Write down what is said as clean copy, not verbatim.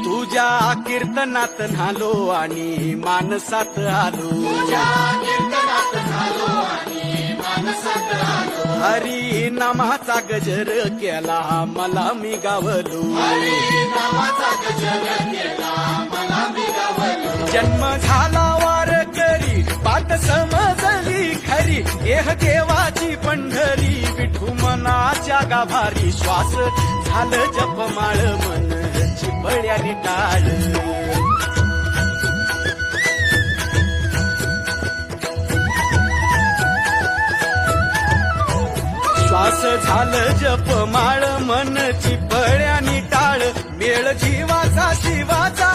तुझ्या कीर्तनात न्हालो आणि मानसात आलो, हरी नामाचा गजर केला मला मी गावलो, जन्म झाला वारकरी बात समजली खरी, एह देवाची पंढरी विठू मनाच्या गाभारी, श्वास झालं जपमाळ मन चिपळ्याने टाळ, श्वास झालं जपमाळ मन चिपळ्याने टाळ, मेळ जीवाचा शिवाचा